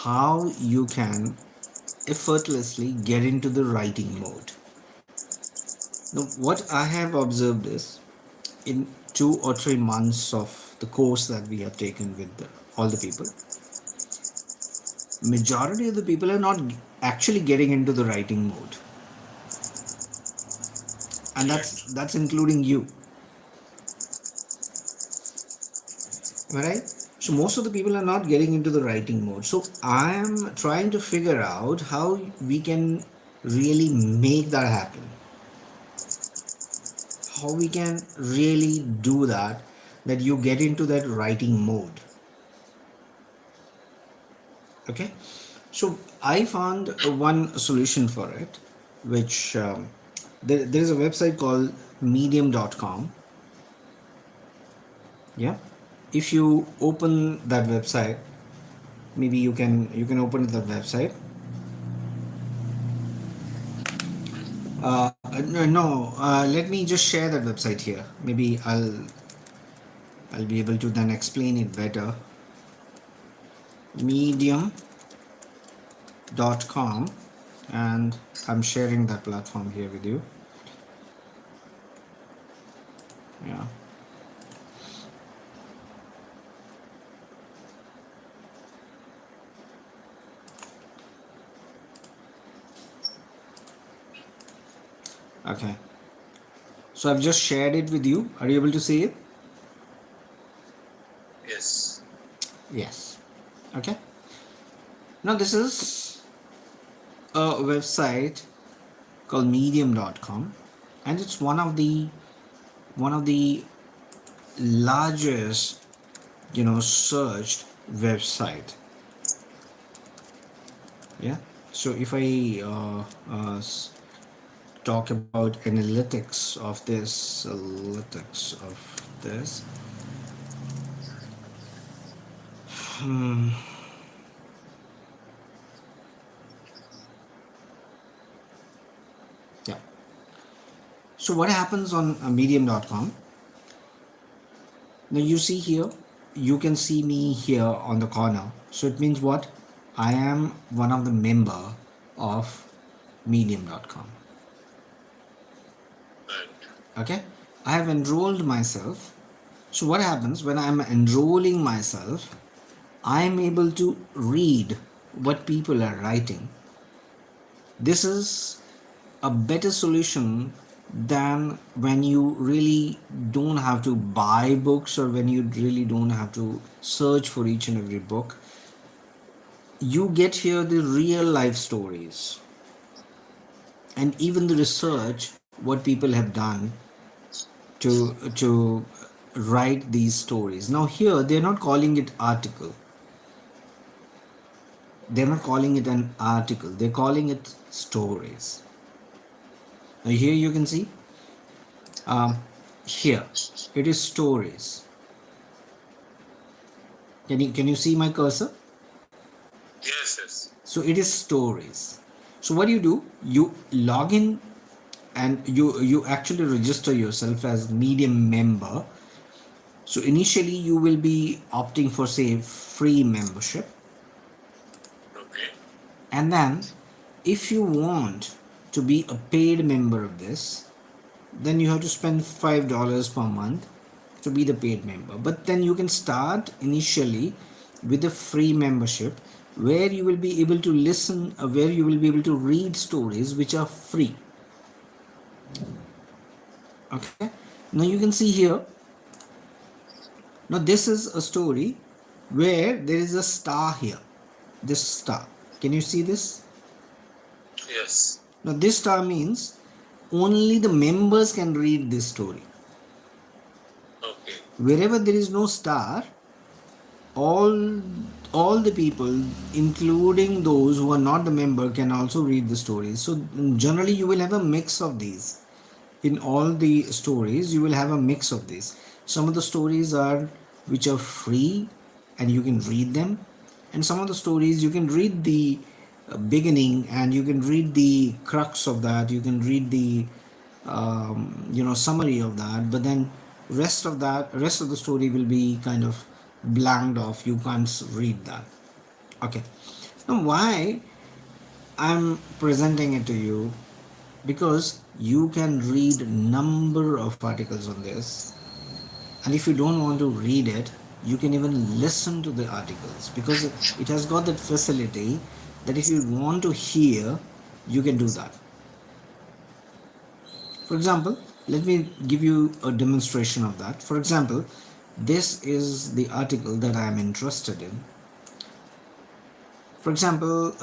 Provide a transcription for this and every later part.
how you can effortlessly get into the writing mode. Now, what I have observed is in 2 or 3 months of the course that we have taken with all the people, majority of the people are not actually getting into the writing mode, and Correct. that's including you. Am I right? So most of the people are not getting into the writing mode. So I am trying to figure out how we can really make that happen. How we can really do that, that you get into that writing mode. Okay. So I found one solution for it, which there is a website called medium.com. Yeah. If you open that website, maybe you can open that website. No, let me just share that website here. Maybe I'll be able to then explain it better. Medium.com, and I'm sharing that platform here with you. Yeah. Okay. So I've just shared it with you. Are you able to see it? Yes. Yes. Okay. Now this is a website called medium.com, and it's one of the largest searched website. Yeah. So if I talk about analytics of this, yeah. So what happens on medium.com? Now you see here, you can see me here on the corner. So it means what? I am one of the member of medium.com. Right. Okay. I have enrolled myself. So what happens when I'm enrolling myself? I'm able to read what people are writing. This is a better solution than when you really don't have to buy books, or when you really don't have to search for each and every book. You get here the real life stories, and even the research what people have done to write these stories. Now here they're not calling it article, they're not calling it an article, they're calling it stories. Now here you can see, um, here it is stories. Can you see my cursor? Yes, yes. So it is stories. So what do? You log in, and you actually register yourself as medium member. So initially you will be opting for, say, free membership, Okay. and then if you want to be a paid member of this, then you have to spend $5 per month to be the paid member. But then you can start initially with a free membership, where you will be able to listen, where you will be able to read stories which are free. Okay. Now you can see here, now this is a story where there is a star here, this star. Can you see this? Yes. Now this star means only the members can read this story. Okay. Wherever there is no star, all all the people, including those who are not the member, can also read the stories. So generally you will have a mix of these. In all the stories you will have a mix of these. Some of the stories are which are free and you can read them, and some of the stories you can read the beginning, and you can read the crux of that, you can read the summary of that, but then rest of the story will be kind of blanked off, you can't read that. Okay. Now, why I'm presenting it to you? Because you can read number of articles on this, and if you don't want to read it, you can even listen to the articles, because it has got that facility that if you want to hear, you can do that. For example, let me give you a demonstration of that. For example, this is the article that I am interested in. For example,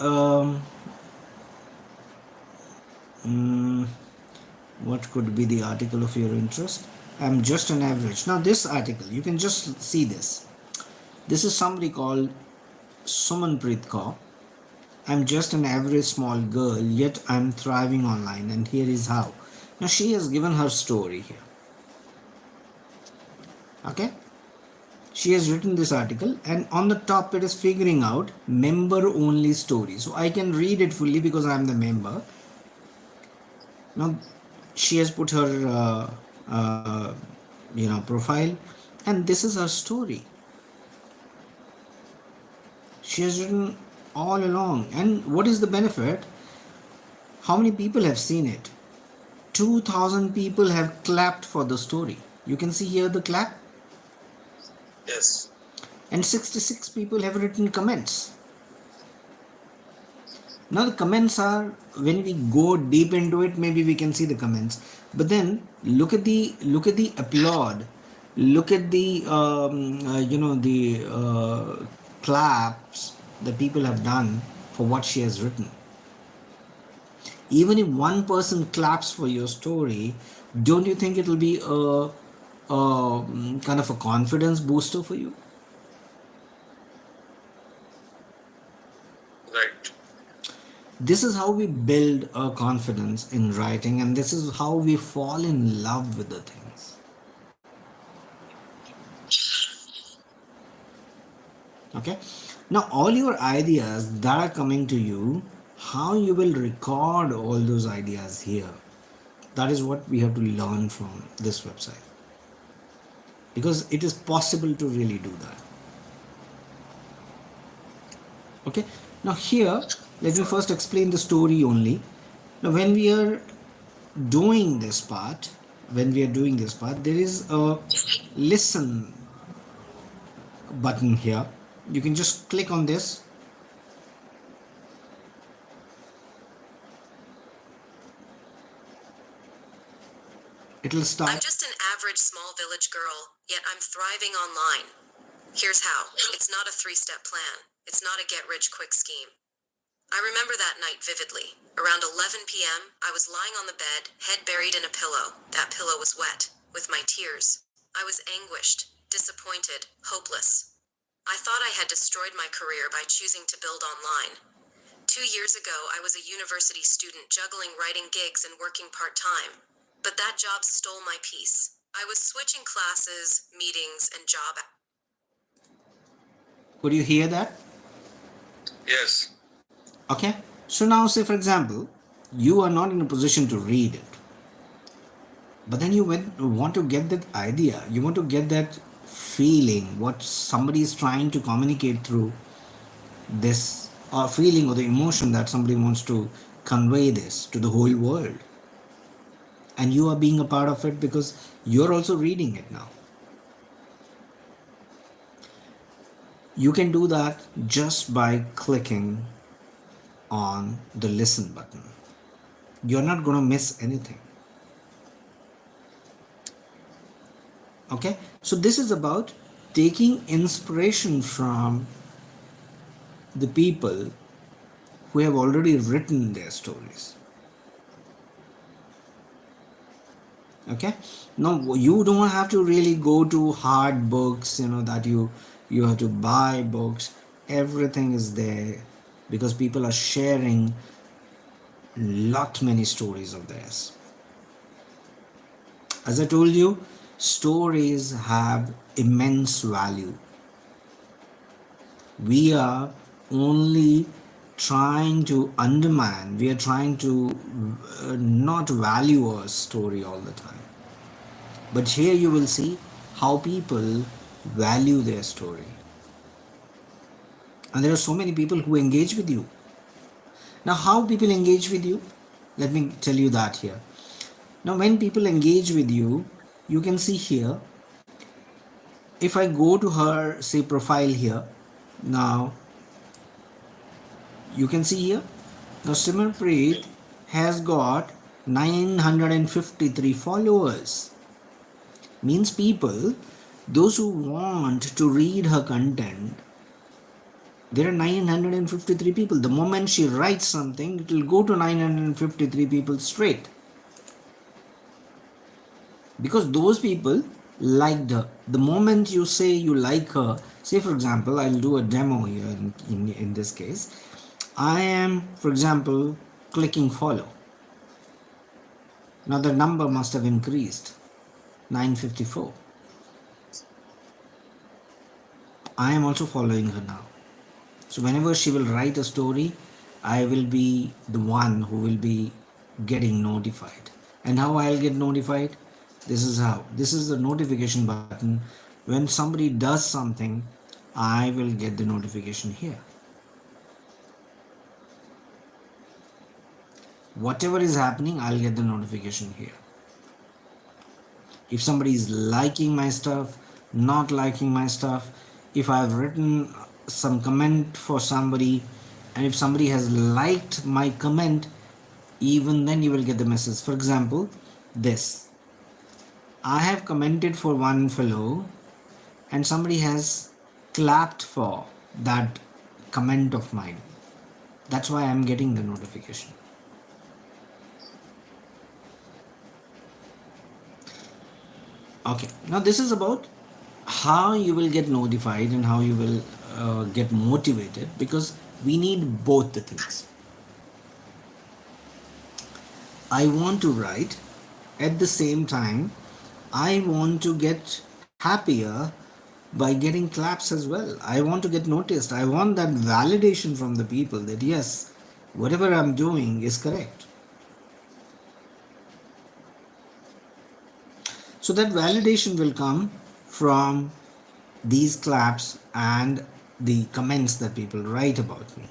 mm, what could be the article of your interest? I'm just an average. Now, this article, you can just see this. This is somebody called Sumanpreet Kaur. I'm just an average small girl, yet I'm thriving online, and here is how. Now, she has given her story here. Okay? She has written this article, and on the top it is figuring out member only story. So I can read it fully because I am the member. Now, she has put her profile, and this is her story. She has written all along. And what is the benefit? How many people have seen it? 2000 people have clapped for the story. You can see here the clap. Yes. And 66 people have written comments. Now the comments are, when we go deep into it, maybe we can see the comments. But then look at the applaud, look at the claps that people have done for what she has written. Even if one person claps for your story, don't you think it will be a kind of a confidence booster for you? Right. This is how we build a confidence in writing, and this is how we fall in love with the things. Okay, now all your ideas that are coming to you, how you will record all those ideas here, that is what we have to learn from this website, because it is possible to really do that. Okay, now here let me first explain the story only. Now doing this part when we are doing this part, there is a listen button here. You can just click on this. It'll start. I'm just an average small village girl, yet I'm thriving online. Here's how. It's not a three-step plan. It's not a get-rich-quick scheme. I remember that night vividly. Around 11 p.m., I was lying on the bed, head buried in a pillow. That pillow was wet, with my tears. I was anguished, disappointed, hopeless. I thought I had destroyed my career by choosing to build online. 2 years ago, I was a university student juggling writing gigs and working part-time. But that job stole my peace. I was switching classes, meetings, and job. Could you hear that? Yes. Okay, so now say for example you are not in a position to read it, but then you want to get that idea, you want to get that feeling, what somebody is trying to communicate through this, or feeling or the emotion that somebody wants to convey this to the whole world, and you are being a part of it because you're also reading it now. You can do that just by clicking on the listen button. You're not going to miss anything. Okay, so this is about taking inspiration from the people who have already written their stories. Okay, now you don't have to really go to hard books, that you have to buy books. Everything is there because people are sharing lot many stories of theirs. As I told you, stories have immense value. We are only trying to undermine, we are trying to not value a story all the time. But here you will see how people value their story. And there are so many people who engage with you. Now, how people engage with you? Let me tell you that here. Now, when people engage with you, you can see here. If I go to her, say, profile here, now you can see here. Now, Simranpreet has got 953 followers. Means people, those who want to read her content, there are 953 people. The moment she writes something, it will go to 953 people straight. Because those people liked her. The moment you say you like her, say for example, I'll do a demo here in this case. I am, for example, clicking follow. Now the number must have increased, 954. I am also following her now. So whenever she will write a story, I will be the one who will be getting notified. And how I'll get notified? This is how. This is the notification button. When somebody does something, I will get the notification here. Whatever is happening, I'll get the notification here. If somebody is liking my stuff, not liking my stuff, if I've written some comment for somebody, and if somebody has liked my comment, even then you will get the message. For example, this. I have commented for one fellow, and somebody has clapped for that comment of mine. That's why I'm getting the notification. Okay, now this is about how you will get notified and how you will get motivated, because we need both the things. I want to write, at the same time I want to get happier by getting claps as well. I want to get noticed. I want that validation from the people that yes, whatever I'm doing is correct. So that validation will come from these claps and the comments that people write about me.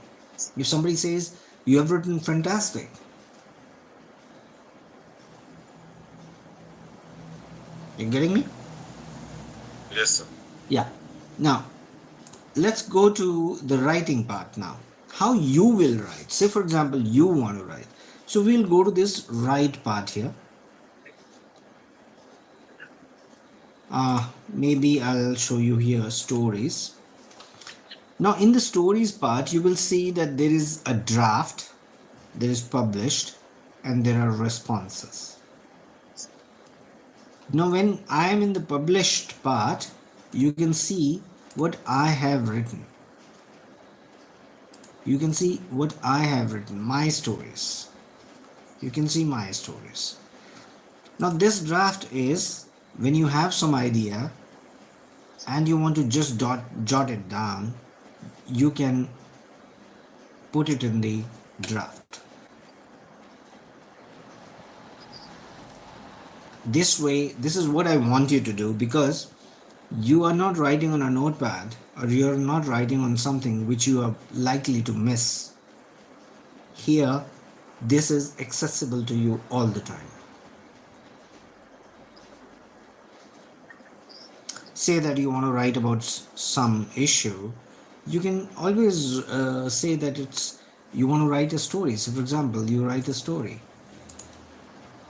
If somebody says, "You have written fantastic," you getting me? Yes, sir. Yeah. Now, let's go to the writing part now. How you will write. Say, for example, you want to write. So we'll go to this write part here. Maybe I'll show you here stories. Now, in the stories part, you will see that there is a draft, there is published, and there are responses. Now, when I am in the published part, you can see what I have written. You can see what I have written, my stories. You can see my stories. Now, this draft is when you have some idea and you want to just jot it down, you can put it in the draft. This way, this is what I want you to do, because you are not writing on a notepad, or you are not writing on something which you are likely to miss. Here, this is accessible to you all the time. Say that you want to write about some issue, you can always say that you want to write a story. So, for example, you write a story.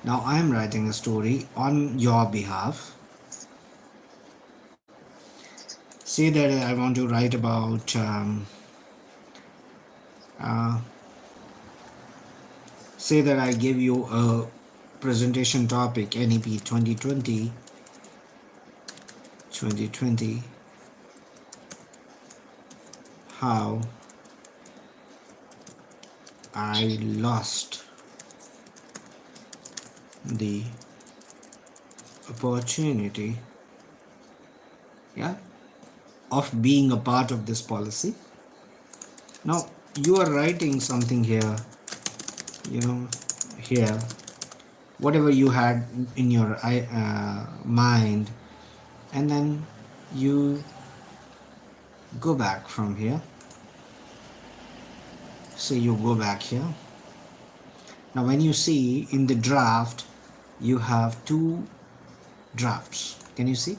Now, I am writing a story on your behalf. Say that I want to write about say that I give you a presentation topic, NEP 2020, how I lost the opportunity, yeah, of being a part of this policy. Now you are writing something here, here, whatever you had in your mind, and then you go back from here So you go back here. Now when you see in the draft, you have two drafts. Can you see?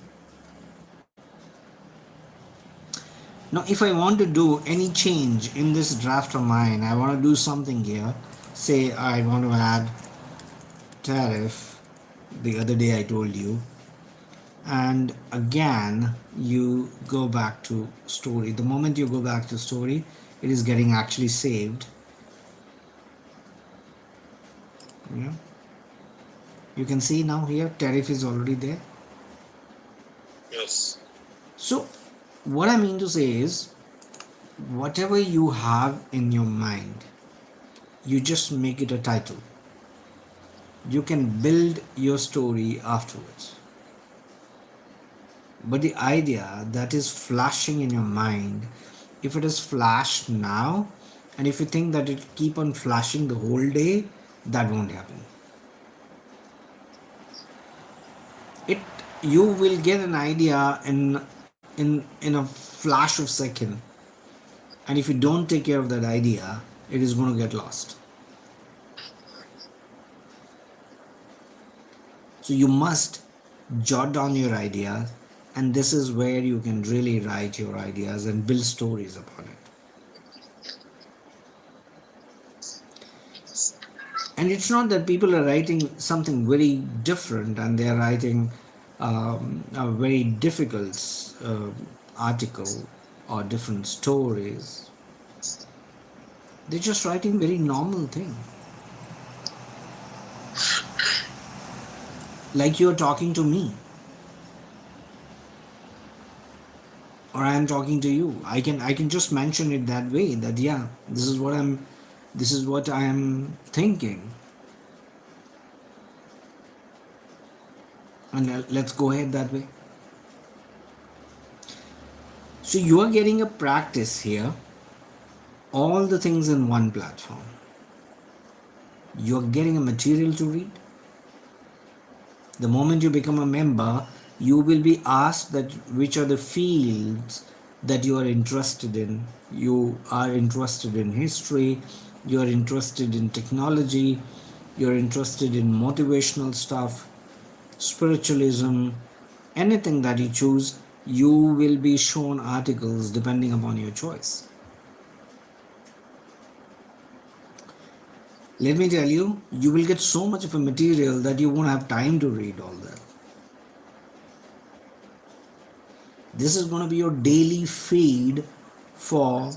Now if I want to do any change in this draft of mine, I want to do something here. Say I want to add tariff. The other day I told you, and again you go back to story. The moment you go back to story, it is getting actually saved. Yeah, you can see now here tariff is already there. Yes. So what I mean to say is, whatever you have in your mind, you just make it a title. You can build your story afterwards. But the idea that is flashing in your mind, if it is flashed now, and if you think that it keep on flashing the whole day, that won't happen. It, you will get an idea in a flash of second, and if you don't take care of that idea, it is going to get lost. So you must jot down your ideas, and this is where you can really write your ideas and build stories upon it. And it's not that people are writing something very different and they are writing a very difficult article or different stories. They're just writing very normal thing, like you're talking to me or I am talking to you. I can just mention it that way, that yeah, this is what I am thinking, and let's go ahead that way. So you are getting a practice here, all the things in one platform. You're getting a material to read. The moment you become a member, you will be asked that which are the fields that you are interested in. You are interested in history, you are interested in technology, you're interested in motivational stuff, spiritualism, anything that you choose, you will be shown articles depending upon your choice. Let me tell you, you will get so much of a material that you won't have time to read all that. This is going to be your daily feed for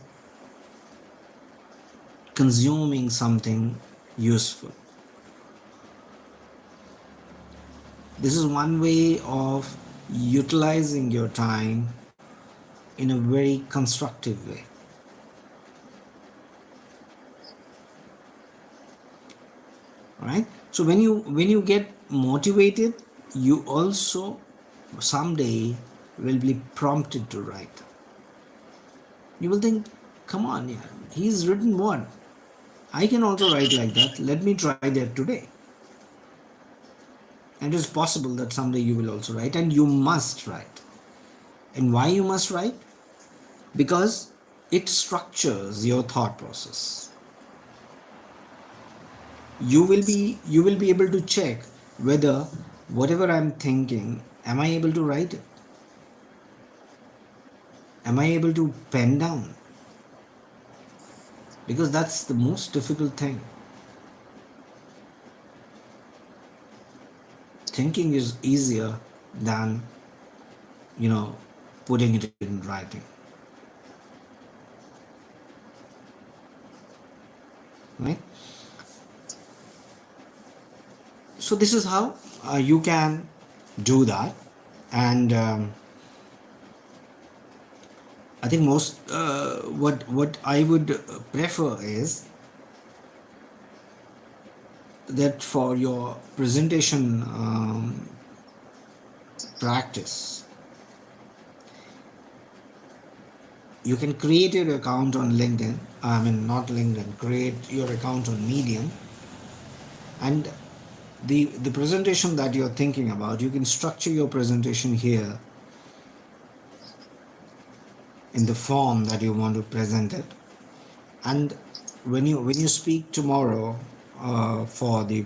consuming something useful. This is one way of utilizing your time in a very constructive way. Right? So when you get motivated, you also someday will be prompted to write. You will think, come on, yeah, he's written what? I can also write like that. Let me try that today. And it is possible that someday you will also write, and you must write. And why you must write? Because it structures your thought process. You will be able to check whether whatever I'm thinking, am I able to write it? Am I able to pen down? Because that's the most difficult thing. Thinking is easier than, you know, putting it in writing. Right? So this is how you can do that. And I think most what I would prefer is that for your presentation practice, you can create your account on LinkedIn. I mean, not LinkedIn. Create your account on Medium, and the presentation that you're thinking about, you can structure your presentation here in the form that you want to present it, and when you speak tomorrow for the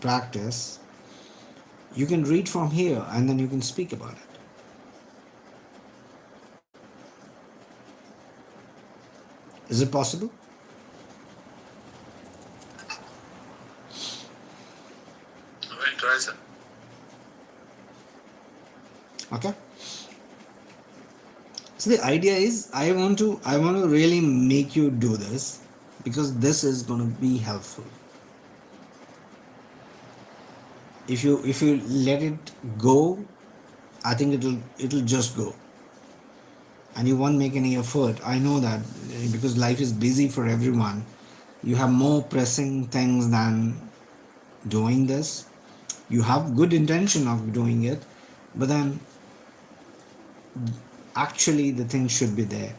practice, you can read from here and then you can speak about it. Is it possible? I will try, sir. Okay. So the idea is I want to really make you do this because this is going to be helpful. If you let it go, I think it'll just go, and you won't make any effort. I know that because life is busy for everyone. You have more pressing things than doing this. You have good intention of doing it, but then actually the thing should be there.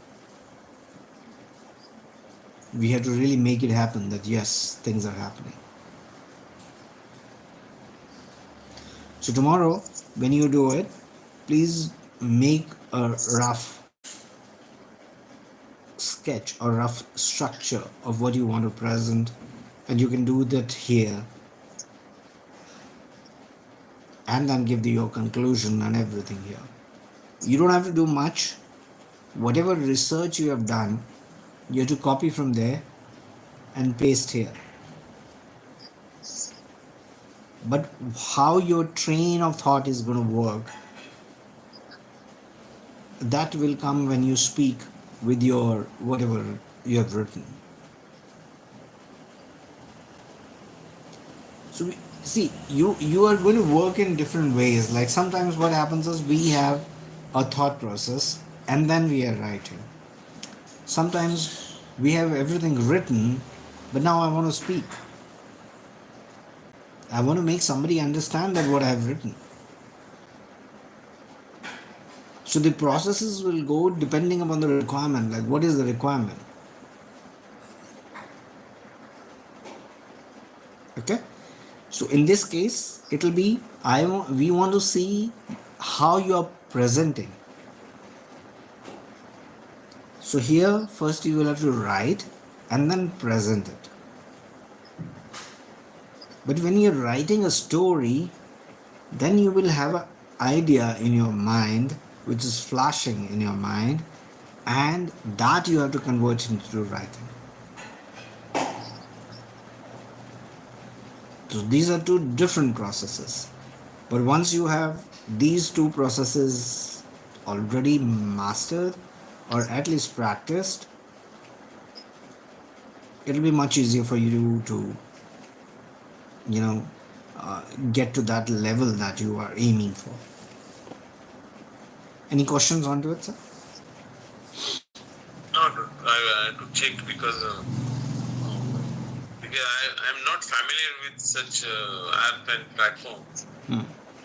We have to really make it happen that yes, things are happening. So tomorrow when you do it, please make a rough sketch or rough structure of what you want to present, and you can do that here and then give your conclusion and everything here. You don't have to do much. Whatever research you have done, you have to copy from there and paste here. But how your train of thought is going to work, that will come when you speak with your whatever you have written. So see, you are going to work in different ways. Like sometimes what happens is we have a thought process and then we are writing. Sometimes we have everything written, but now I want to speak. I want to make somebody understand that what I have written. So the processes will go depending upon the requirement. Like what is the requirement? Okay. So in this case, it'll be we want to see how you are presenting. So here first you will have to write and then present it. But when you're writing a story, then you will have an idea in your mind which is flashing in your mind, and that you have to convert into writing. So these are two different processes. But once you have these two processes already mastered or at least practiced, it'll be much easier for you to, you know, get to that level that you are aiming for. Any questions onto it, sir? No, no, I have to check because I'm not familiar with such app and platform.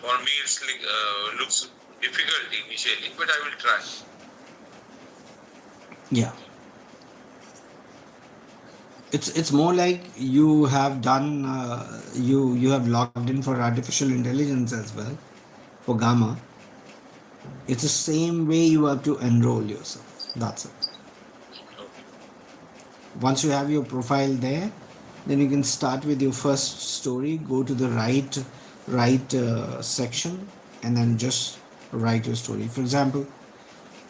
For me, it's like, looks difficult initially, but I will try. Yeah. It's more like you have done you have logged in for artificial intelligence as well, for Gamma. It's the same way you have to enroll yourself. That's it. Okay. Once you have your profile there, then you can start with your first story. Go to the right section, and then just write your story. For example,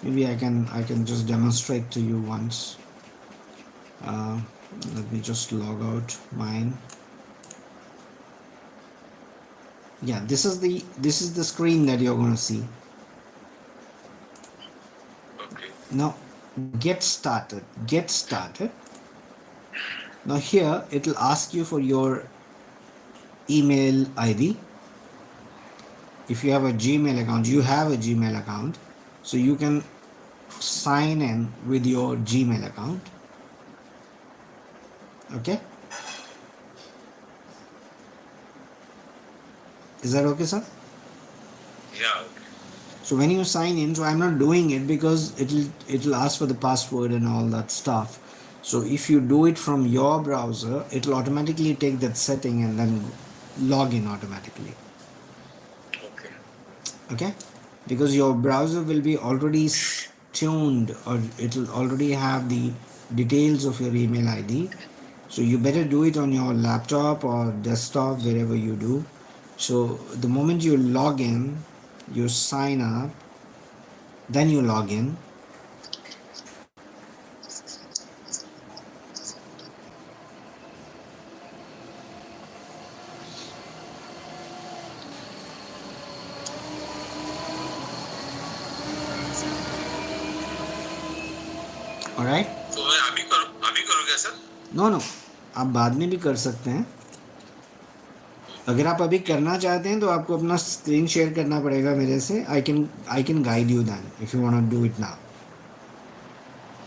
maybe I can just demonstrate to you once. Let me just log out mine. Yeah, this is the screen that you're going to see. Okay. Now get started. Now here it will ask you for your email ID. If you have a Gmail account, you have a Gmail account, so you can sign in with your Gmail account. Okay, is that okay, sir? Yeah, okay. So when you sign in, so I'm not doing it because it'll ask for the password and all that stuff. So if you do it from your browser, it'll automatically take that setting and then log in automatically. Okay. Okay, because your browser will be already tuned, or it'll already have the details of your email ID, So you better do it on your laptop or desktop, wherever you do. So the moment you log in, you sign up, then you log in. Alright? तो मैं अभी करूँ क्या sir? No no, आप बाद में भी कर सकते हैं. अगर आप अभी करना चाहते हैं तो आपको अपना स्क्रीन शेयर करना पड़ेगा मेरे से. I can guide you then if you want to do it now.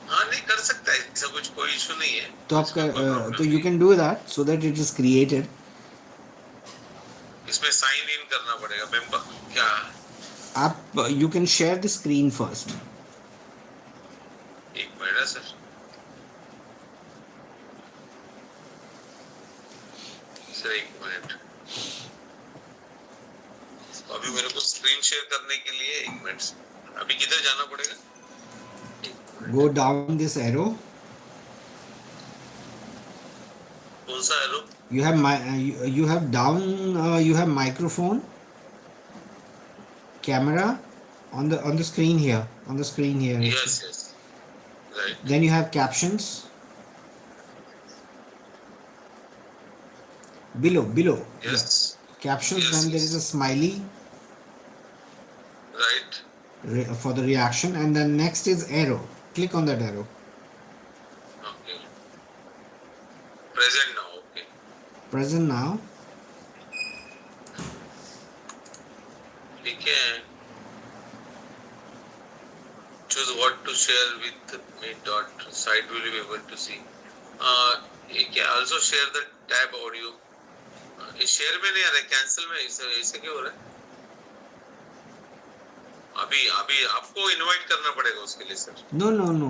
हाँ नहीं कर सकता है, ऐसा कुछ कोई इशू नहीं है, तो आप इसमें कोई तो प्रॉब्लम यू नहीं है. Can do that so that it is created. इसमें साइन इन करना पड़ेगा मेंबर क्या? आप you can share the screen first. एक मिनट है सर. सर एक मिनट, अभी मेरे को स्क्रीन शेयर करने के लिए एक मिनट. अभी किधर जाना पड़ेगा? Go down this arrow. कौन सा arrow? You have you have down you have microphone, camera on the screen here, on the screen here. Yes yes right. Then you have captions below. Yes Captions. Yes, Then there yes. is a smiley right. for the reaction, and then next is arrow. Click on that arrow. Okay present now. Okay Present now. ठीक है. choose what to share with me dot site will you be able to see. ये क्या also share the tab audio. ये share में नहीं आ रहा है, cancel में. ऐसे क्यों हो रहा है? अभी आपको इनवाइट करना पड़ेगा उसके लिए sir. No.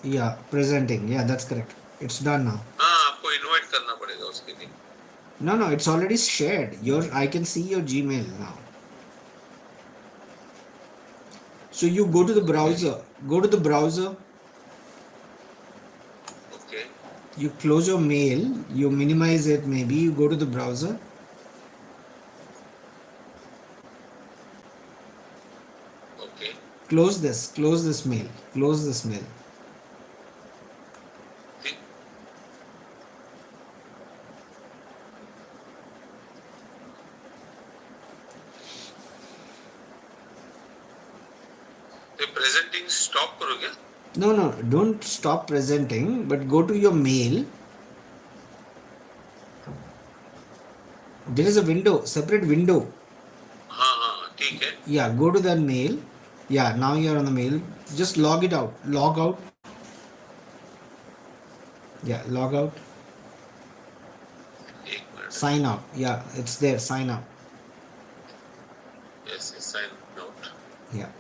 Yeah, presenting. Yeah, that's correct. It's done now. हाँ आपको इनवाइट करना पड़ेगा उसके लिए. No, it's already shared. I can see your Gmail now. So you go to the browser. Go to the browser. Okay You close your mail. You minimize it. Maybe you go to the browser. Okay Close this. Close this mail. Close this mail. ठीक. ये presenting stop करो क्या? No. Don't stop presenting. But go to your mail. There is a window. Separate window. हाँ ठीक है. Yeah. Go to that mail. Yeah. Now you are on the mail. Just log it out. Log out. Yeah. Log out. एक मिनट. Sign out. Yeah. It's there. Sign out. Yes sign out. Yeah.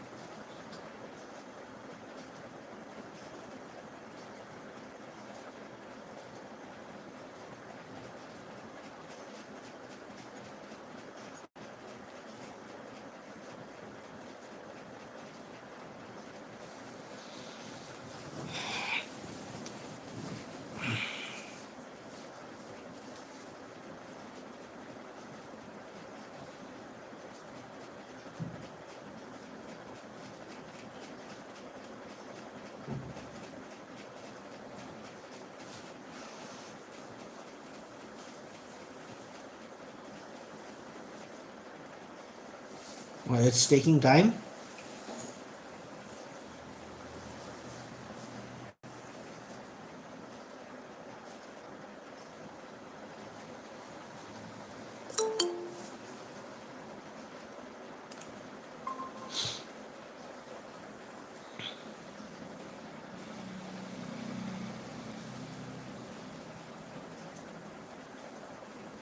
Well, it's taking time.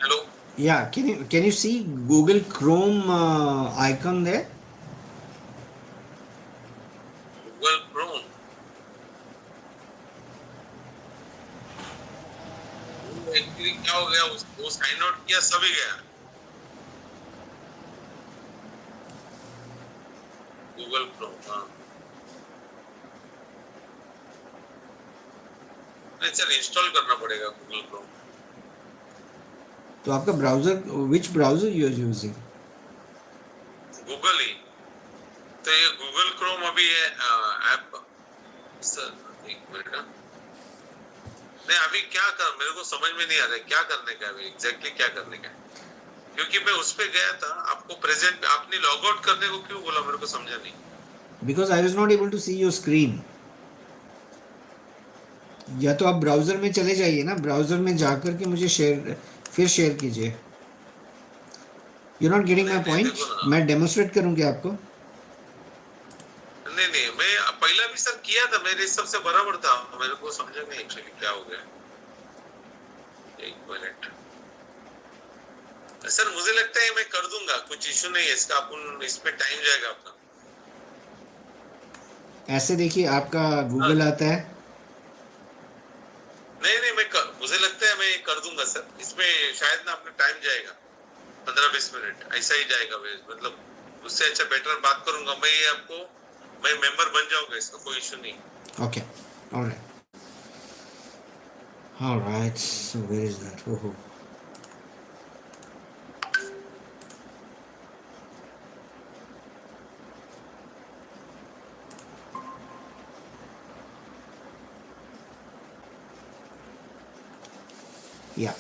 Hello. Yeah, can you see Google Chrome icon there? Google Chrome. Actually क्या हो गया, वो sign out किया सभी गया. Google Chrome. हाँ नहीं sir, install करना पड़ेगा गूगल क्रोम। तो आपका browser, which browser you are using? Google ही। तो ये गूगल क्रोम अभी है ऐप। सर एक मिनट हाँ। नहीं अभी क्या कर, मेरे को समझ में नहीं आ रहा है क्या करने का है अभी, एग्जैक्टली क्या करने का है, क्योंकि मैं उस पे गया था, आपको प्रेजेंट आपने लॉग आउट करने को क्यों बोला, मेरे को समझा नहीं। Because I was not able to see your screen. या तो आप ब्राउजर में चले जाइए ना, ब्राउजर में जाकर के मुझे शेयर, फिर शेयर कीजिए। यू नॉट गेटिंग नहीं माई नहीं पॉइंट? देखो ना, मैं डेमोन्स्ट्रेट करूँ क्या आपको? नहीं नहीं मैं पहला भी सर किया था, मेरे हिसाब से बराबर था, मेरे को समझा नहीं एक्चुअली क्या हो गया। एक मिनट सर, मुझे लगता है मैं कर दूंगा, कुछ इशू नहीं है इसका, अपन इसमें टाइम जाएगा अपना। ऐसे देखिए, आपका हाँ, गूगल आता है। नहीं नहीं मुझे लगता है मैं कर दूंगा सर, इसमें शायद ना अपना टाइम जाएगा 15-20 मिनट ऐसा ही जाएगा, मतलब उससे अच्छा बेटर बात करूंगा मैं, ये आपको मैं मेंबर बन जाऊंगा, इसका कोई इशू नहीं। Okay, alright, alright. So where is that? ओहो, yeah.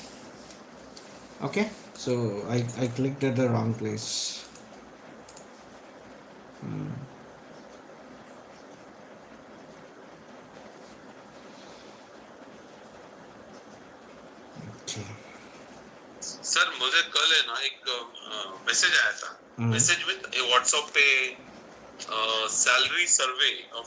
Okay, so I clicked at the wrong place. Okay. Sir मुझे कल है ना एक मैसेज आया था, मैसेज में व्हाट्सएप पे सैलरी सर्वे ऑफ